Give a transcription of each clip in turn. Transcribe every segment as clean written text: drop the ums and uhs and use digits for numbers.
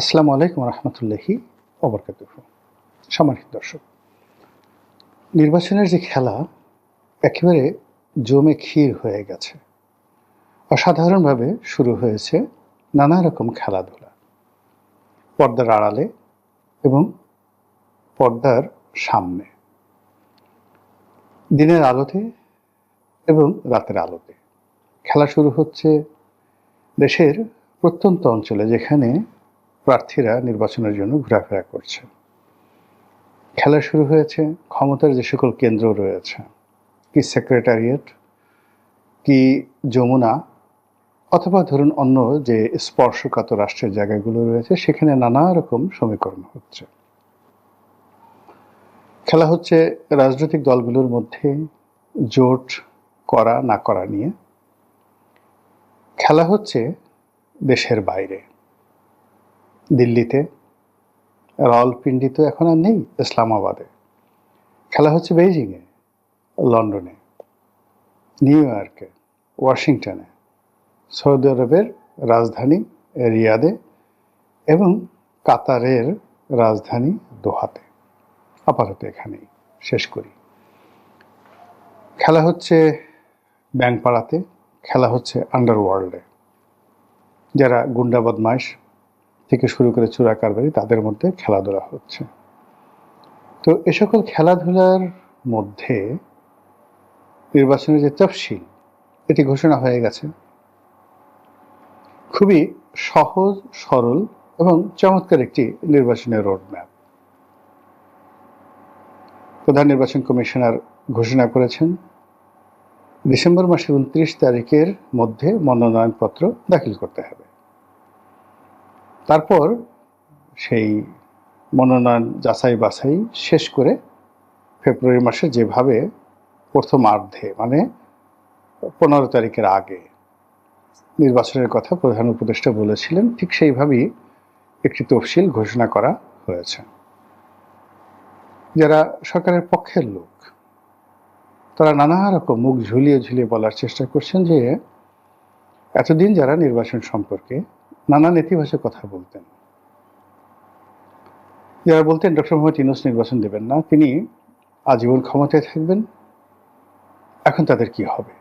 আসসালামু আলাইকুম রহমতুল্লাহি ওবরকাতুহু। সম্মানিত দর্শক, নির্বাচনের যে খেলা একেবারে জমে ক্ষীর হয়ে গেছে। অসাধারণভাবে শুরু হয়েছে নানা রকম খেলাধুলা, পর্দার আড়ালে এবং পর্দার সামনে, দিনের আলোতে এবং রাতের আলোতে। খেলা শুরু হচ্ছে দেশের প্রত্যন্ত অঞ্চলে, যেখানে প্রার্থীরা নির্বাচনের জন্য ঘোরাফেরা করছে। খেলা শুরু হয়েছে ক্ষমতার যে সকল কেন্দ্র রয়েছে, কি সেক্রেটারিয়েট, কি যমুনা, অথবা ধরুন অন্য যে স্পর্শকাতর রাষ্ট্রের জায়গাগুলো রয়েছে, সেখানে নানা রকম সমীকরণ হচ্ছে। খেলা হচ্ছে রাজনৈতিক দলগুলোর মধ্যে জোট করা না করা নিয়ে। খেলা হচ্ছে দেশের বাইরে, দিল্লিতে, রাওয়ালপিন্ডি তো এখন আর নেই, ইসলামাবাদে। খেলা হচ্ছে বেইজিংয়ে, লন্ডনে, নিউ ইয়র্কে, ওয়াশিংটনে, সৌদি আরবের রাজধানী রিয়াদে এবং কাতারের রাজধানী দোহাতে। আপাতত এখানেই শেষ করি। খেলা হচ্ছে ব্যাংকপাড়াতে, খেলা হচ্ছে আন্ডারওয়ার্ল্ডে, যারা গুন্ডা বদমাইশ থেকে শুরু করে চোরা কারবারি, তাদের মধ্যে খেলাধুলা হচ্ছে। তো এ সকল খেলাধুলার মধ্যে নির্বাচনের যে তফসিল, এটি ঘোষণা হয়ে গেছে। খুবই সহজ সরল এবং চমৎকার একটি নির্বাচনের রোডম্যাপ প্রধান নির্বাচন কমিশনার ঘোষণা করেছেন। ডিসেম্বর মাসের 29 তারিখের মধ্যে মনোনয়নপত্র দাখিল করতে হবে। তারপর সেই মনোনয়ন যাচাই বাছাই শেষ করে ফেব্রুয়ারি মাসে যেভাবে প্রথমার্ধে, মানে 15 তারিখের আগে নির্বাচনের কথা প্রধান উপদেষ্টা বলেছিলেন, ঠিক সেইভাবেই একটি তফসিল ঘোষণা করা হয়েছে। যারা সরকারের পক্ষের লোক, তারা নানা রকম মুখ ঝুলিয়ে ঝুলিয়ে বলার চেষ্টা করছেন যে এতদিন যারা নির্বাচন সম্পর্কে নানা নেতিবাচক কথা বলতেন, যারা বলতেন ডক্টর মোহাম্মদ ইউনূস নির্বাচন দেবেন না, তিনি আজীবন ক্ষমতায় থাকবেন, এখন তাদের কি হবে,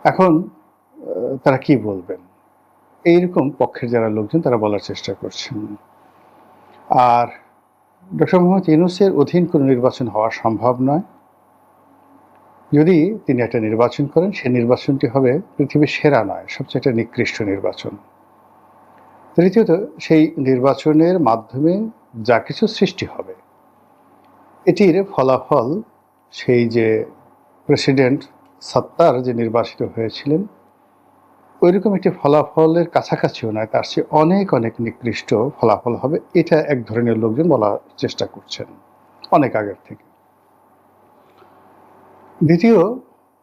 এখন তারা কি বলবেন, এইরকম পক্ষের যারা লোকজন তারা বলার চেষ্টা করছেন। আর ডক্টর মোহাম্মদ ইউনূসের অধীন কোনো নির্বাচন হওয়া সম্ভব নয়। যদি তিনি একটা নির্বাচন করেন, সেই নির্বাচনটি হবে পৃথিবীর সেরা নয়, সবচেয়ে একটা নিকৃষ্ট নির্বাচন। তৃতীয়ত, সেই নির্বাচনের মাধ্যমে যা কিছু সৃষ্টি হবে, এটির ফলাফল সেই যে প্রেসিডেন্ট সত্তার যে নির্বাচিত হয়েছিলেন, ওইরকম একটি ফলাফলের কাছাকাছিও নয়, তার চেয়ে অনেক অনেক নিকৃষ্ট ফলাফল হবে। এটা এক ধরনের লোকজন বলার চেষ্টা করছেন অনেক আগের থেকে। দ্বিতীয়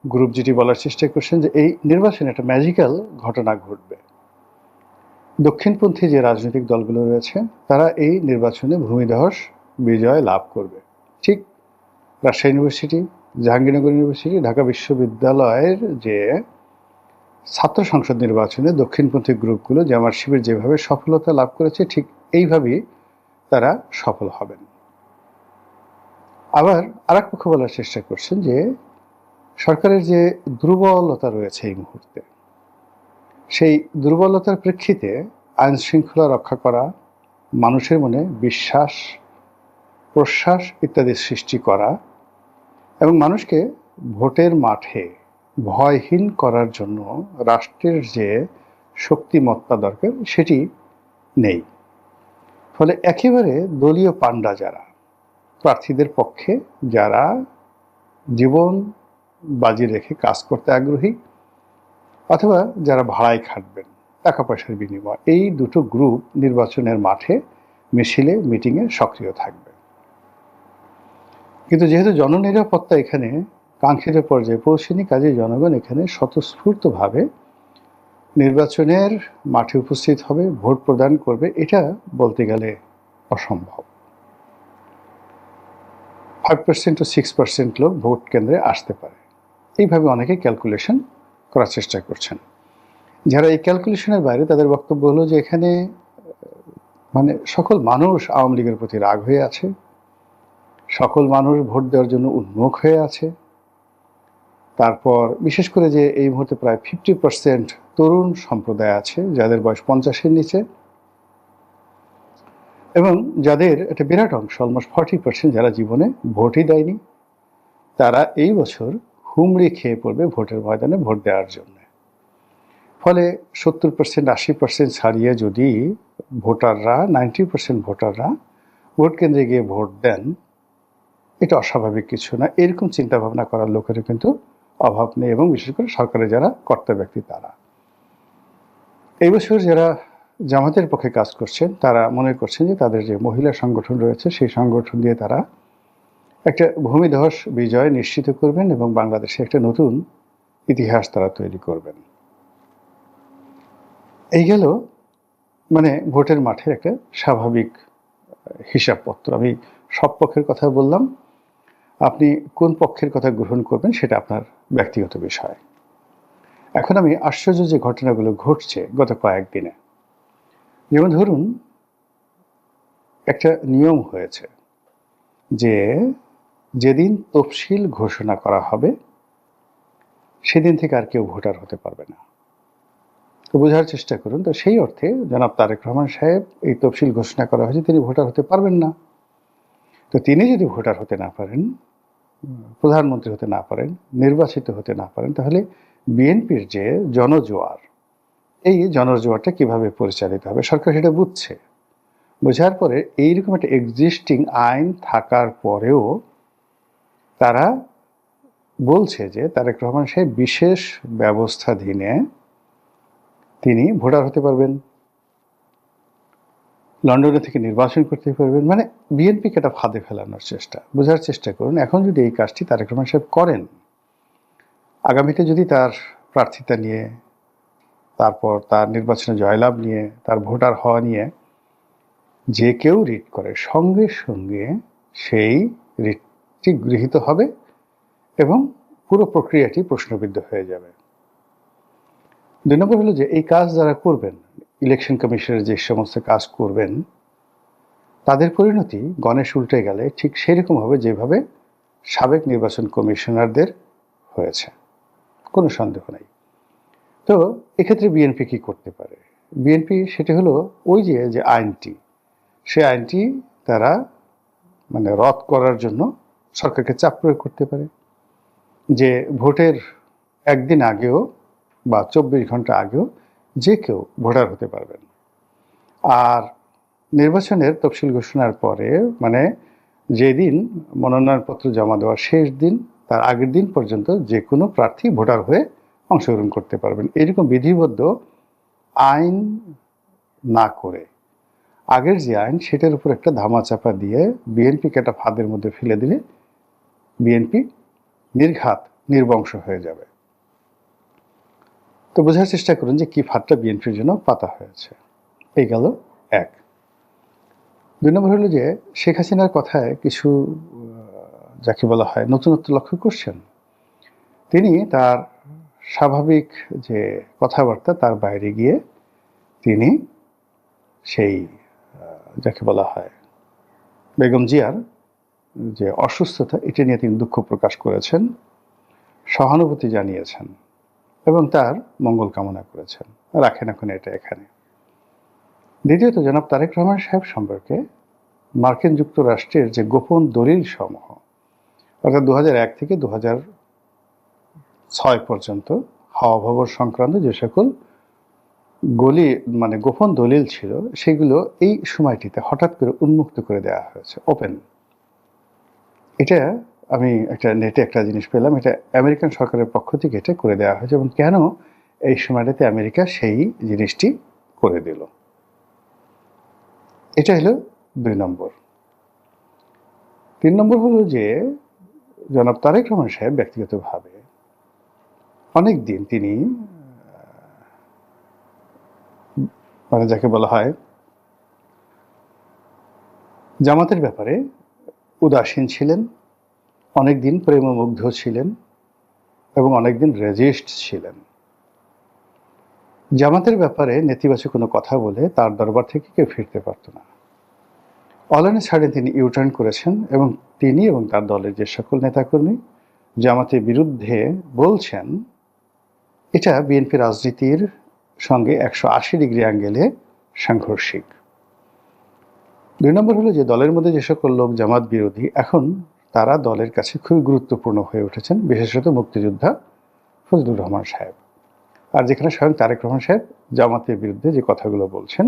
গ্রুপ যেটি বলার চেষ্টা করছেন যে এই নির্বাচনে একটা ম্যাজিক্যাল ঘটনা ঘটবে। দক্ষিণপন্থী যে রাজনৈতিক দলগুলো রয়েছে, তারা এই নির্বাচনে ভূমিধস বিজয় লাভ করবে। ঠিক রাজশাহী ইউনিভার্সিটি, জাহাঙ্গীরনগর ইউনিভার্সিটি, ঢাকা বিশ্ববিদ্যালয়ের যে ছাত্র সংসদ নির্বাচনে দক্ষিণপন্থী গ্রুপগুলো জামায়াত শিবির যেভাবে সফলতা লাভ করেছে, ঠিক এইভাবেই তারা সফল হবেন। আবার আরেক পক্ষ বলার চেষ্টা করছেন যে সরকারের যে দুর্বলতা রয়েছে এই মুহূর্তে, সেই দুর্বলতার প্রেক্ষিতে আইন শৃঙ্খলা রক্ষা করা, মানুষের মনে বিশ্বাস প্রশ্বাস ইত্যাদি সৃষ্টি করা এবং মানুষকে ভোটের মাঠে ভয়হীন করার জন্য রাষ্ট্রের যে শক্তিমত্তা দরকার, সেটি নেই। ফলে একেবারে দলীয় পান্ডা যারা, প্রার্থীদের পক্ষে যারা জীবন বাজি রেখে কাজ করতে আগ্রহী, অথবা যারা ভাড়ায় খাটবেন টাকা পয়সার বিনিময়, এই দুটো গ্রুপ নির্বাচনের মাঠে মিছিলে মিটিংয়ে সক্রিয় থাকবে। কিন্তু যেহেতু জননিরাপত্তা এখানে কাঙ্ক্ষিত পর্যায়ে পৌঁছেনি, কাজে জনগণ এখানে স্বতঃস্ফূর্তভাবে নির্বাচনের মাঠে উপস্থিত হবে, ভোট প্রদান করবে। এটা বলতে গেলে অসম্ভব। 5% to 6% লোক ভোট কেন্দ্রে আসতে পারে, এইভাবে অনেকে ক্যালকুলেশন করার চেষ্টা করছেন। যারা এই ক্যালকুলেশনের বাইরে, তাদের বক্তব্য হলো যে এখানে মানে সকল মানুষ আওয়ামী লীগের প্রতি রাগ হয়ে আছে, সকল মানুষ ভোট দেওয়ার জন্য উন্মুখ হয়ে আছে। তারপর বিশেষ করে যে এই মুহূর্তে প্রায় 50% তরুণ সম্প্রদায় আছে যাদের বয়স 50-এর নিচে, এবং যাদের একটা বিরাট অংশ, অলমোস্ট 40% যারা জীবনে ভোটই দেয়নি, তারা এই বছর হুমড়ি খেয়ে পড়বে ভোটের ময়দানে ভোট দেওয়ার জন্য। ফলে 70%, 80% ছাড়িয়ে যদি ভোটাররা, 90% ভোটাররা ভোট কেন্দ্রে গিয়ে ভোট দেন, এটা অস্বাভাবিক কিছু না। এরকম চিন্তা ভাবনা করার লোকেরও কিন্তু অভাব নেই, এবং বিশেষ করে সরকারের যারা কর্তা ব্যক্তি তারা। এই বছর যারা জামাতের পক্ষে কাজ করছেন তারা মনে করছেন যে তাদের যে মহিলা সংগঠন রয়েছে সেই সংগঠন দিয়ে তারা একটা ভূমিধস বিজয় নিশ্চিত করবেন এবং বাংলাদেশে একটা নতুন ইতিহাস তারা তৈরি করবেন। এই গেল মানে ভোটের মাঠের একটা স্বাভাবিক হিসাবপত্র। আমি সব পক্ষের কথা বললাম, আপনি কোন পক্ষের কথা গ্রহণ করবেন সেটা আপনার ব্যক্তিগত বিষয়। এখন আমি আশ্চর্য যে ঘটনাগুলো ঘটছে গত কয়েকদিনে, যেমন ধরুন একটা নিয়ম হয়েছে যে যেদিন তফসিল ঘোষণা করা হবে সেদিন থেকে আর কেউ ভোটার হতে পারবে না। তো বোঝার চেষ্টা করুন, তো সেই অর্থে জনাব তারেক রহমান সাহেব এই তফসিল ঘোষণা করা হয়েছে, তিনি ভোটার হতে পারবেন না। তো তিনি যদি ভোটার হতে না পারেন, প্রধানমন্ত্রী হতে না পারেন, নির্বাচিত হতে না পারেন, তাহলে বিএনপির যে জনজোয়ার, এই জনজোয়ারটা কিভাবে পরিচালিত হবে? সরকার সেটা বুঝছে। বোঝার পরে এইরকম একটা এক্সিস্টিং আইন থাকার পরেও তারা বলছে যে তারেক রহমান সাহেব বিশেষ ব্যবস্থাধীনে তিনি ভোটার হতে পারবেন, লন্ডনে থেকে নির্বাচন করতে পারবেন। মানে বিএনপিকে একটা ফাঁদে ফেলানোর চেষ্টা। বোঝার চেষ্টা করুন, এখন যদি এই কাজটি তারেক রহমান সাহেব করেন, আগামীতে যদি তার প্রার্থিতা নিয়ে, তারপর তার নির্বাচনে জয়লাভ নিয়ে, তার ভোটার হওয়া নিয়ে যে কেউ রিট করে, সঙ্গে সঙ্গে সেই রিটটি গৃহীত হবে এবং পুরো প্রক্রিয়াটি প্রশ্নবিদ্ধ হয়ে যাবে। 2 নম্বর হলো যে এই কাজ যারা করবেন, ইলেকশন কমিশনের যে সমস্ত কাজ করবেন, তাদের পরিণতি গণেশ উল্টে গেলে ঠিক সেরকম হবে যেভাবে সাবেক নির্বাচন কমিশনারদের হয়েছে, কোনো সন্দেহ নেই। তো এক্ষেত্রে বিএনপি কি করতে পারে? বিএনপি সেটা হলো ওই যে আইনটি, সেই আইনটি তারা মানে রদ করার জন্য সরকারকে চাপ প্রয়োগ করতে পারে যে ভোটের একদিন আগেও বা 24 ঘন্টা আগেও যে কেউ ভোটার হতে পারবেন। আর নির্বাচনের তফসিল ঘোষণার পরে মানে যেদিন মনোনয়নপত্র জমা দেওয়ার শেষ দিন, তার আগের দিন পর্যন্ত যে কোনো প্রার্থী ভোটার হয়ে অংশগ্রহণ করতে পারবেন। এরকম বিধিবদ্ধ আইন না করে আগের যে আইন সেটার উপর একটা ধামাচাপা দিয়ে বিএনপিকে একটা ফাঁদের মধ্যে ফেলে দিলে বিএনপি নির্ঘাত নির্বংশ হয়ে যাবে। তো বোঝার চেষ্টা করুন যে কি ফাঁদটা বিএনপির জন্য পাতা হয়েছে। এই গেল এক। 2 নম্বর হলো যে শেখ হাসিনার কথায় কিছু যাকে বলা হয় নতুনত্ব লক্ষ্য করছেন। তিনি তার স্বাভাবিক যে কথাবার্তা তার বাইরে গিয়ে তিনি সেই যাকে বলা হয় বেগম জিয়ার যে অসুস্থতা, এটা নিয়ে তিনি দুঃখ প্রকাশ করেছেন, সহানুভূতি জানিয়েছেন এবং তার মঙ্গল কামনা করেছেন। রাখেন এখন এটা এখানে। দ্বিতীয়ত জনাব তারেক রহমান সাহেব সম্পর্কে মার্কিন যুক্তরাষ্ট্রের যে গোপন দলিল সমূহ, অর্থাৎ 2001 থেকে 2006 পর্যন্ত হাওয়া ভবর সংক্রান্ত যে সকল মানে গোপন দলিল ছিল, সেগুলো এই সময়টিতে হঠাৎ করে উন্মুক্ত করে দেওয়া হয়েছে, ওপেন। এটা আমি একটা নেটে একটা জিনিস পেলাম, এটা আমেরিকান সরকারের পক্ষ থেকে এটা করে দেওয়া হয়েছে। এবং কেন এই সময়টাতে আমেরিকা সেই জিনিসটি করে দিল, এটা হলো 2 নম্বর। 3 নম্বর হলো যে জনাব তারেক রহমান সাহেব ব্যক্তিগতভাবে অনেক দিন তিনি মানে যাকে বলা হয় জামাতের ব্যাপারে উদাসীন ছিলেন, অনেকদিন প্রেমমুগ্ধ ছিলেন এবং অনেকদিন রেজিস্ট ছিলেন। জামাতের ব্যাপারে নেতিবাচক কোনো কথা বলে তার দরবার থেকে কেউ ফিরতে পারত না। অলানে ছাড়ে তিনি ইউটার্ন করেছেন এবং তিনি এবং তার দলের যে সকল নেতাকর্মী জামাতের বিরুদ্ধে বলছেন, এটা বিএনপি রাজনীতির সঙ্গে 180 ডিগ্রি অ্যাঙ্গেলে সাংঘর্ষিক। 2 নম্বর হলো যে দলের মধ্যে যে সকল লোক জামাত বিরোধী, এখন তারা দলের কাছে খুবই গুরুত্বপূর্ণ হয়ে উঠেছেন, বিশেষত মুক্তিযোদ্ধা ফজলুর রহমান সাহেব। আর যেখানে স্বয়ং তারেক রহমান সাহেব জামাতের বিরুদ্ধে যে কথাগুলো বলছেন,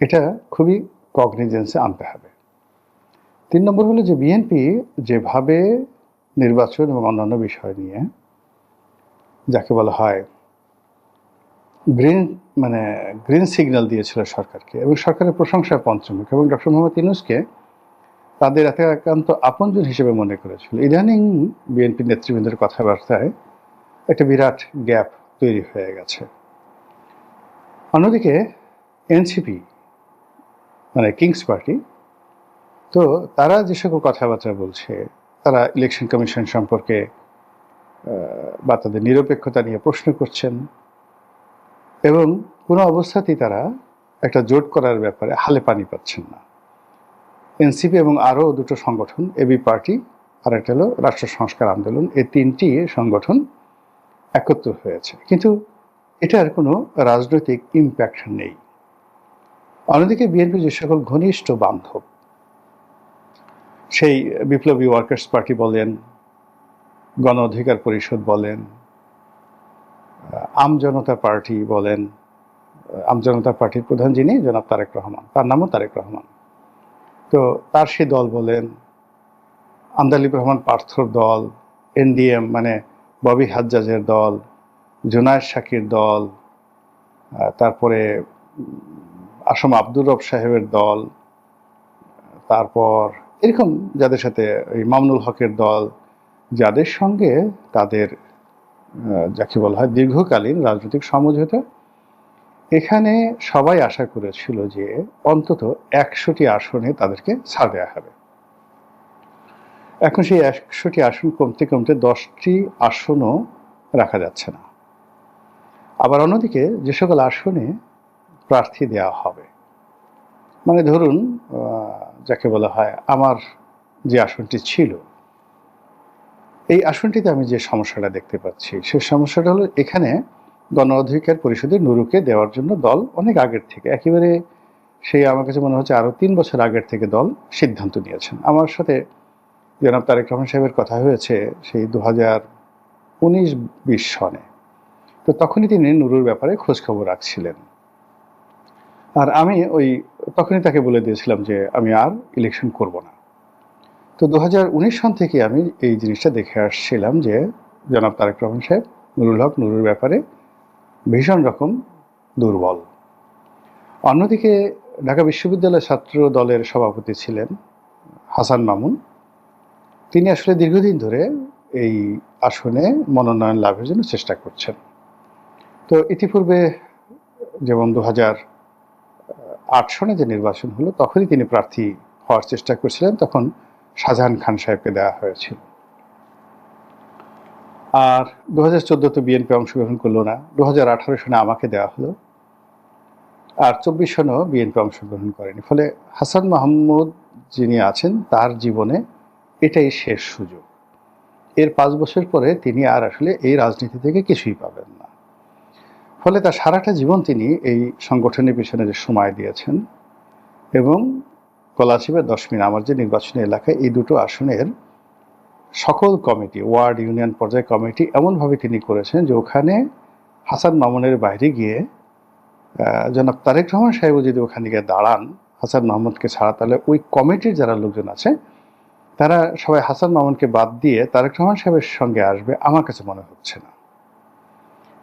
এটা খুবই কগনিজেন্সে আনতে হবে। 3 নম্বর হলো যে বিএনপি যেভাবে নির্বাচন এবং অন্যান্য বিষয় নিয়ে যাকে বলা হয় গ্রিন সিগন্যাল দিয়েছিল সরকারকে, এবং সরকারের প্রশংসায় পঞ্চমুখ, এবং ডক্টর মোহাম্মদ ইউনূসকে তাদের একান্ত আপনজন হিসেবে মনে করেছিল। ইদানিং বিএনপি নেতৃবৃন্দের কথাবার্তায় একটা বিরাট গ্যাপ তৈরি হয়ে গেছে। অন্যদিকে এনসিপি কিংস পার্টি, তো তারা যে সকল কথাবার্তা বলছে, তারা ইলেকশন কমিশন সম্পর্কে বা তাদের নিরপেক্ষতা নিয়ে প্রশ্ন করছেন, এবং কোনো অবস্থাতেই তারা একটা জোট করার ব্যাপারে হালে পানি পাচ্ছেন না। এনসিপি এবং আরও দুটো সংগঠন, এবি পার্টি আর একটা হলো রাষ্ট্র সংস্কার আন্দোলন, এই 3টি সংগঠন একত্র হয়েছে, কিন্তু এটার কোনো রাজনৈতিক ইম্প্যাক্ট নেই। অন্যদিকে বিএনপি যে সকল ঘনিষ্ঠ বান্ধব, সেই বিপ্লবী ওয়ার্কার্স পার্টি বলেন, গণ অধিকার পরিষদ বলেন, আমজনতা পার্টি বলেন, আমজনতা পার্টির প্রধান যিনি জনাব তারেক রহমান, তার নামও তারেক রহমান, তো তার সেই দল বলেন, আন্দালিব রহমান পার্থর দল, এনডিএম ববি হাজ্জাজের দল, জুনায়েদ সাকির দল, তারপরে আসম আব্দুর রব সাহেবের দল, তারপর এরকম যাদের সাথে এই মামুনুল হকের দল, যাদের সঙ্গে তাদের যাকে বলা হয় দীর্ঘকালীন রাজনৈতিক সমঝোতা, এখানে সবাই আশা করেছিল যে অন্তত 100টি আসনে তাদেরকে ছাড় দেওয়া হবে। এখন সেই 100টি আসন কমতে কমতে 10টি আসনও রাখা যাচ্ছে না। আবার অন্যদিকে যে সকল আসনে প্রার্থী দেওয়া হবে, ধরুন যাকে বলা হয় আমার যে আসনটি ছিল, এই আসনটিতে আমি যে সমস্যাটা দেখতে পাচ্ছি, সেই সমস্যাটা হলো এখানে গণ অধিকার পরিষদের নুরুকে দেওয়ার জন্য দল অনেক আগের থেকে, একেবারে সেই আমার কাছে মনে হচ্ছে আরও 3 বছর আগের থেকে দল সিদ্ধান্ত নিয়েছেন। আমার সাথে জনাব তারেক রহমান সাহেবের কথা হয়েছে সেই 2019-20 সনে, তো তখনই তিনি নুরুর ব্যাপারে খোঁজখবর রাখছিলেন, আর আমি তখনই তাকে বলে দিয়েছিলাম যে আমি আর ইলেকশন করব না। তো 2019 সন থেকে আমি এই জিনিসটা দেখে আসছিলাম যে জনাব তারেক রহমান সাহেব নুরুর ব্যাপারে ভীষণ রকম দুর্বল। অন্যদিকে ঢাকা বিশ্ববিদ্যালয় ছাত্র দলের সভাপতি ছিলেন হাসান মামুন, তিনি আসলে দীর্ঘদিন ধরে এই আসনে মনোনয়ন লাভের জন্য চেষ্টা করছেন। তো ইতিপূর্বে যেমন 2008 সনে যে নির্বাচন হলো, তখনই তিনি প্রার্থী হওয়ার চেষ্টা করছিলেন, তখন শাহজাহান খান সাহেবকে দেওয়া হয়েছিল। আর 2014 তো বিএনপি অংশগ্রহণ করলো না, 2018 সনে আমাকে দেওয়া হলো, আর 24 সনেও বিএনপি অংশগ্রহণ করেনি। ফলে হাসান মাহমুদ যিনি আছেন, তার জীবনে এটাই শেষ সুযোগ। এর 5 বছর পরে তিনি আর আসলে এই রাজনীতি থেকে কিছুই পাবেন না। ফলে তার সারাটা জীবন তিনি এই সংগঠনের পিছনে যে সময় দিয়েছেন, এবং কলাচিবের 10 মিনিট আমার যে নির্বাচনী এলাকায় এই দুটো আসনের সকল কমিটি, ওয়ার্ড ইউনিয়ন পর্যায়ে কমিটি এমনভাবে তিনি করেছেন যে ওখানে হাসান মামুনের বাইরে গিয়ে জনাব তারেক রহমান সাহেবও যদি ওখানে গিয়ে দাঁড়ান হাসান মাহমুদকে ছাড়া, তাহলে ওই কমিটির যারা লোকজন আছে তারা সবাই হাসান মামুনকে বাদ দিয়ে তারেক রহমান সাহেবের সঙ্গে আসবে, আমার কাছে মনে হচ্ছে না।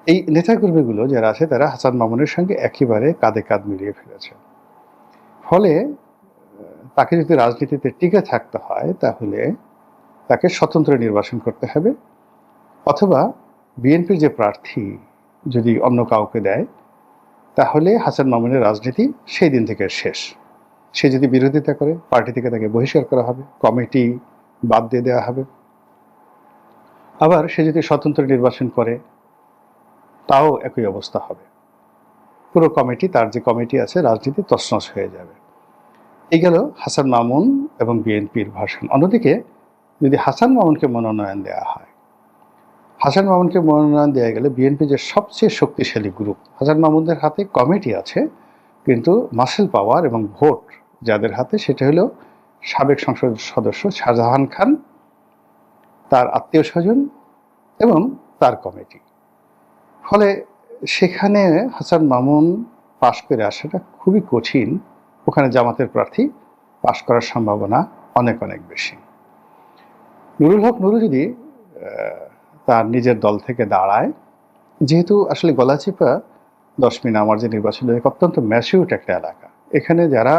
এই নেতাকর্মীগুলো যারা আছে তারা হাসান মামুনের সঙ্গে একেবারে কাঁধে কাঁধ মিলিয়ে ফেলেছে। ফলে তাকে যদি রাজনীতিতে টিকে থাকতে হয়, তাহলে তাকে স্বতন্ত্র নির্বাচন করতে হবে, অথবা বিএনপির যে প্রার্থী যদি অন্য কাউকে দেয়, তাহলে হাসান মামুনের রাজনীতি সেই দিন থেকে শেষ। সে যদি বিরোধিতা করে, পার্টি থেকে তাকে বহিষ্কার করা হবে, কমিটি বাদ দিয়ে দেওয়া হবে। আবার সে যদি স্বতন্ত্র নির্বাচন করে, তাও একই অবস্থা হবে। পুরো কমিটি, তার যে কমিটি আছে রাজনীতি তছনছ হয়ে যাবে। এই গেল হাসান মামুন এবং বিএনপির ভাষণ। অন্যদিকে যদি হাসান মামুনকে মনোনয়ন দেওয়া হয়, হাসান মামুনকে মনোনয়ন দেওয়া গেলে বিএনপি যে সবচেয়ে শক্তিশালী গ্রুপ, হাসান মামুনদের হাতে কমিটি আছে, কিন্তু মাসেল পাওয়ার এবং ভোট যাদের হাতে সেটা হলো সাবেক সংসদ সদস্য শাহজাহান খান, তার আত্মীয় স্বজন এবং তার কমিটি। ফলে সেখানে হাসান মামুন পাশ করে আসাটা খুবই কঠিন। ওখানে জামাতের প্রার্থী পাশ করার সম্ভাবনা অনেক অনেক বেশি। নুরুল হক নুরু যদি তার নিজের দল থেকে দাঁড়ায়, যেহেতু আসলে গলাচিপা 10 মিনা আমার যে নির্বাচন অত্যন্ত ম্যাচিউরড একটা এলাকা, এখানে যারা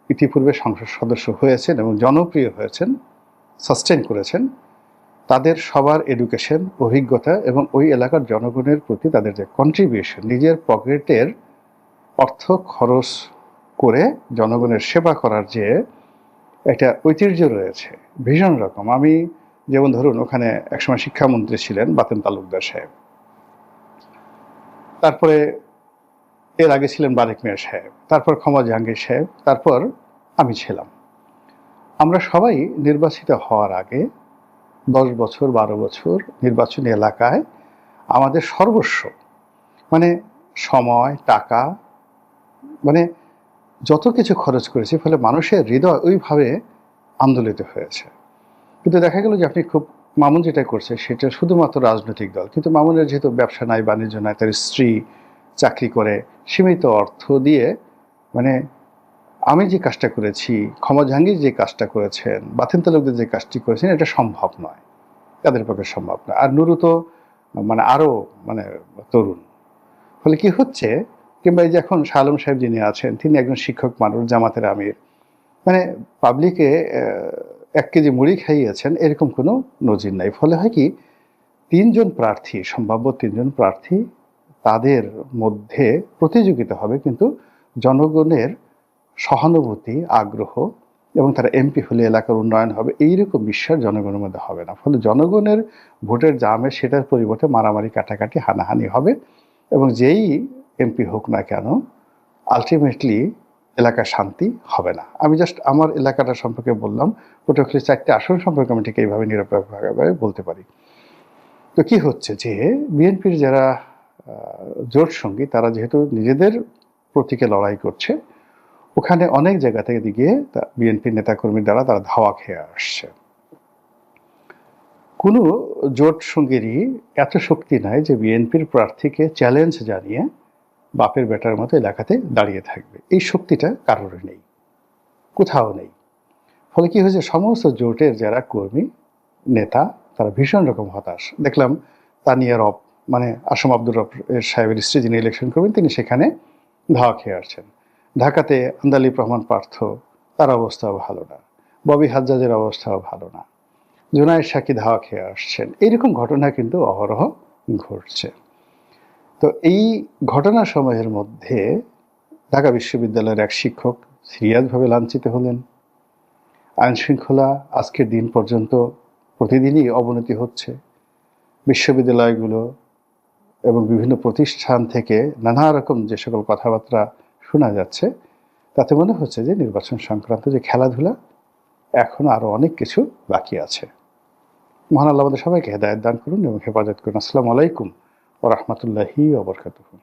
ইতিপূর্বে সংসদ সদস্য হয়েছেন এবং জনপ্রিয় হয়েছেন, সাস্টেন করেছেন, তাদের সবার এডুকেশন, অভিজ্ঞতা এবং ওই এলাকার জনগণের প্রতি তাদের যে কন্ট্রিবিউশন, নিজের পকেটের অর্থ খরচ করে জনগণের সেবা করার যে একটা ঐতিহ্য রয়েছে ভীষণ রকম। আমি যেমন ধরুন ওখানে একসময় শিক্ষামন্ত্রী ছিলেন বাতেন তালুকদার সাহেব, তারপরে এর আগে ছিলেন বারেক মিয়া সাহেব, তারপর ক্ষমা জাহাঙ্গীর সাহেব, তারপর আমি ছিলাম। আমরা সবাই নির্বাচিত হওয়ার আগে 10 বছর 12 বছর নির্বাচনী এলাকায় আমাদের সর্বস্ব, মানে সময়, টাকা, মানে যত কিছু খরচ করেছি, ফলে মানুষের হৃদয় ওইভাবে আন্দোলিত হয়েছে। কিন্তু দেখা গেল যে আপনি খুব, মামুন যেটা করছে সেটা শুধুমাত্র রাজনৈতিক দল, কিন্তু মামুনের যেহেতু ব্যবসা নাই, বাণিজ্য নাই, তার স্ত্রী চাকরি করে, সীমিত অর্থ দিয়ে, মানে আমি যে কাজটা করেছি, ক্ষমা জাহাঙ্গীর যে কাজটা করেছেন, বাতেন তালুকদার যে কাজটি করেছেন, এটা সম্ভব নয়, তাদের পক্ষে সম্ভব নয়। আর নুরু তো মানে আরও মানে তরুণ। ফলে কি হচ্ছে, কিংবা এই যে এখন শাহ আলম সাহেব যিনি আছেন, তিনি একজন শিক্ষক মানুষ, জামাতের আমির, মানে পাবলিকে 1 কেজি মুড়ি খাইয়েছেন এরকম কোনো নজির নাই। ফলে হয় কি, 3 জন প্রার্থী, সম্ভাব্য 3 জন প্রার্থী, তাদের মধ্যে প্রতিযোগিতা হবে, কিন্তু জনগণের সহানুভূতি, আগ্রহ এবং তারা এমপি হলে এলাকার উন্নয়ন হবে এইরকম বিশ্বাস জনগণের মধ্যে হবে না। ফলে জনগণের ভোটের জামে সেটার পরিবর্তে মারামারি, কাটাকাটি, হানাহানি হবে, এবং যেই এমপি হোক না কেন আলটিমেটলি এলাকার শান্তি হবে না। আমি জাস্ট আমার এলাকাটা সম্পর্কে বললাম, পটুয়াখালী 4টে আসন সম্পর্কে আমি ঠিক এইভাবে নিরপেক্ষভাবে বলতে পারি। তো কি হচ্ছে যে বিএনপির যারা জোট সঙ্গী, তারা যেহেতু নিজেদের প্রতীকে লড়াই করছে, ওখানে অনেক জায়গা থেকে দিকে বিএনপির নেতাকর্মীর দ্বারা তারা ধাওয়া খেয়ে আসছে। কোনো জোট সঙ্গীরই এত শক্তি নাই যে বিএনপির প্রার্থীকে চ্যালেঞ্জ জানিয়ে বাপের বেটার মতো এলাকাতে দাঁড়িয়ে থাকবে। এই শক্তিটা কারোর নেই, কোথাও নেই। ফলে কি হয়েছে, সমস্ত জোটের যারা কর্মী, নেতা, তারা ভীষণ রকম হতাশ। দেখলাম তানিয়া রব, মানে আসম আব্দুর রব সাহেবের স্ত্রী যিনি ইলেকশন করবেন, তিনি সেখানে ধাওয়া খেয়ে আসছেন। ঢাকাতে আন্দালিব রহমান পার্থ, তার অবস্থাও ভালো না। ববি হাজ্জাজের অবস্থাও ভালো না। জুনায়েদ সাকি ধাওয়া খেয়ে আসছেন। এইরকম ঘটনা কিন্তু অহরহ ঘটছে। তো এই ঘটনা সময়ের মধ্যে ঢাকা বিশ্ববিদ্যালয়ের এক শিক্ষক সিরিয়াসভাবে লাঞ্ছিত হলেন। আইনশৃঙ্খলা আজকের দিন পর্যন্ত প্রতিদিনই অবনতি হচ্ছে। বিশ্ববিদ্যালয়গুলো এবং বিভিন্ন প্রতিষ্ঠান থেকে নানা রকম যে সকল কথাবার্তা শোনা যাচ্ছে, তাতে মনে হচ্ছে যে নির্বাচন সংক্রান্ত যে খেলাধুলা, এখন আরও অনেক কিছু বাকি আছে। মহান আল্লাহ আমাদের সবাইকে হেদায়েত দান করুন এবং হেফাজত করুন। আসসালামু আলাইকুম ওয়া রাহমাতুল্লাহি ওয়া বারাকাতুহু।